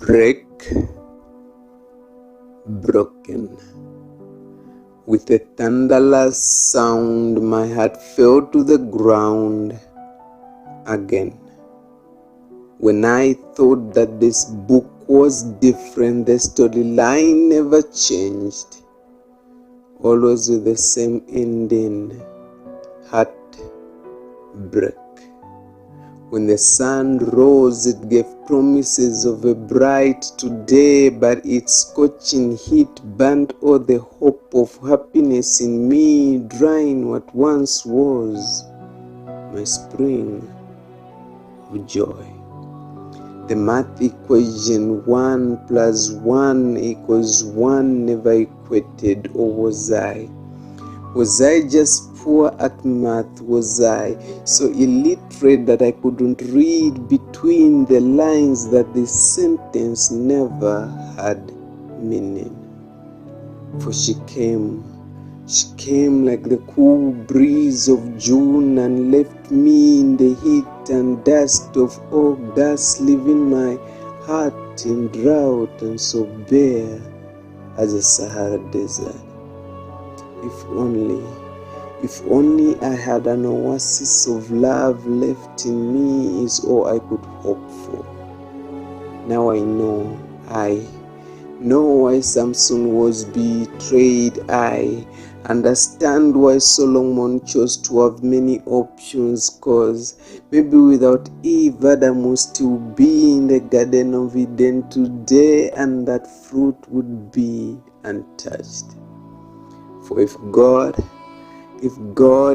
break, broken. With a thunderous sound, my heart fell to the ground again. When I thought that this book was different, the storyline never changed, always with the same ending, heartbreak. When the sun rose, it gave promises of a bright today, but its scorching heat burnt all the hope of happiness in me, drying what once was my spring of joy. The math equation 1 plus 1 equals 1 never equated, or was I? Was I just poor at math? Was I so illiterate that I couldn't read between the lines, that this sentence never had meaning? For she came like the cool breeze of June and left me in the heat and dust of August, leaving my heart in drought and so bare as a Sahara desert. If only I had an oasis of love left in me, is all I could hope for. Now I know why Samson was betrayed. I understand why Solomon chose to have many options, cause maybe without Eve, Adam would still be in the Garden of Eden today, and that fruit would be untouched. For if God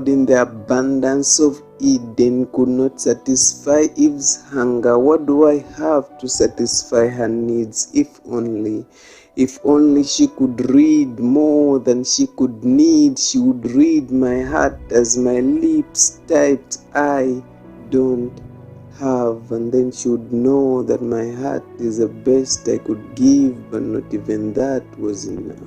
in the abundance of Eden could not satisfy Eve's hunger, what do I have to satisfy her needs? If only she could read more than she could need, she would read my heart as my lips typed I don't have, and then she would know that my heart is the best I could give, but not even that was enough.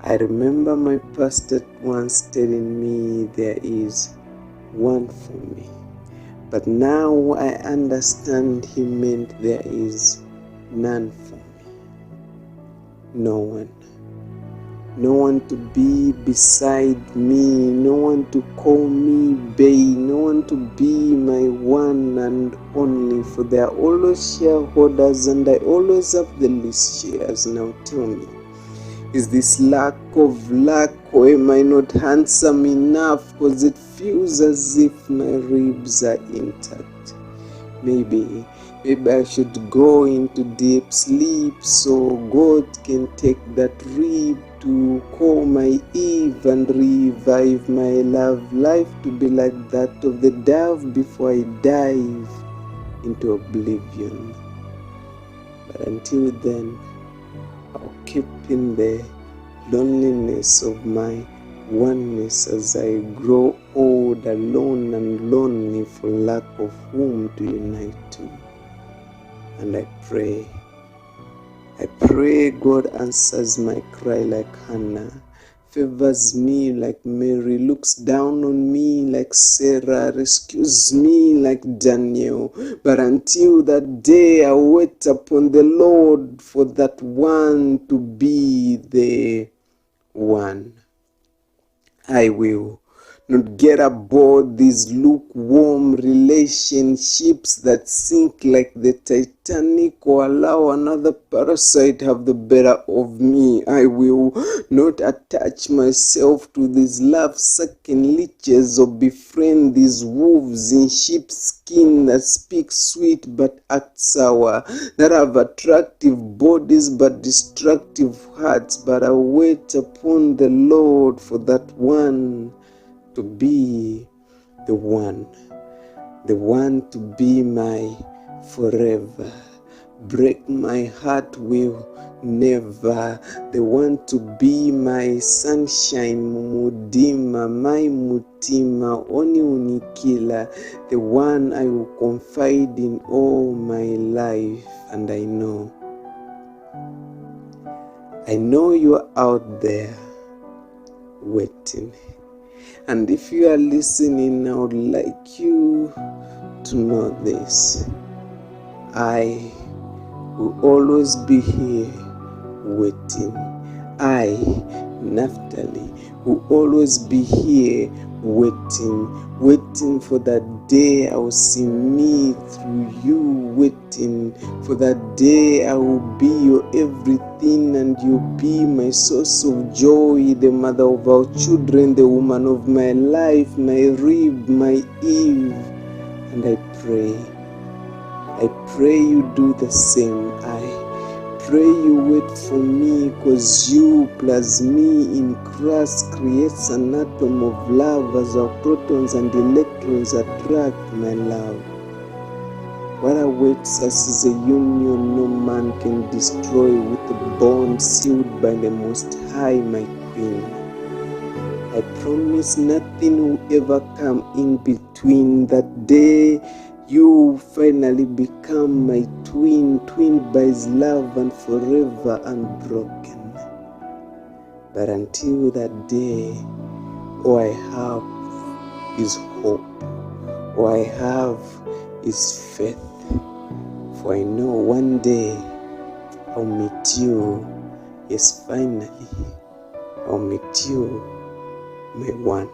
I remember my pastor once telling me there is one for me, but now I understand he meant there is none for me. No one to be beside me, no one to call me bae, no one to be my one and only, for they are always shareholders and I always have the least shares. Now tell me, is this lack of luck, or am I not handsome enough? Cause it feels as if my ribs are intact. Maybe I should go into deep sleep so God can take that rib to call my Eve and revive my love life to be like that of the dove before I dive into oblivion. But until then, I'll keep in the loneliness of my oneness as I grow old, alone and lonely, for lack of whom to unite to. And I pray God answers my cry like Hannah, favors me like Mary, looks down on me like Sarah, rescues me like Daniel. But until that day, I wait upon the Lord for that one to be the one. I will not get aboard these lukewarm relationships that sink like the Titanic, or allow another parasite have the better of me. I will not attach myself to these love-sucking leeches, or befriend these wolves in sheep's skin that speak sweet but act sour, that have attractive bodies but destructive hearts. But I wait upon the Lord for that one to be the one to be my forever. Break my heart will never. The one to be my sunshine, mumudima, my mutima, oni unikila. The one I will confide in all my life. And I know you are out there waiting. And if you are listening, I would like you to know this. I will always be here waiting. I, Naphtali, will always be here waiting for that day I will see me through you, waiting for that day I will be your everything and you'll be my source of joy, the mother of our children, the woman of my life, my rib, my Eve. And I pray you do the same. I pray you wait for me, cause you plus me in Christ creates an atom of love as our protons and electrons attract, my love. What awaits us is a union no man can destroy, with a bond sealed by the Most High, my Queen. I promise nothing will ever come in between. That day you finally become my twinned by his love and forever unbroken. But until that day, all I have is hope. All I have is faith. For I know one day I'll meet you. Yes, finally, I'll meet you, my one.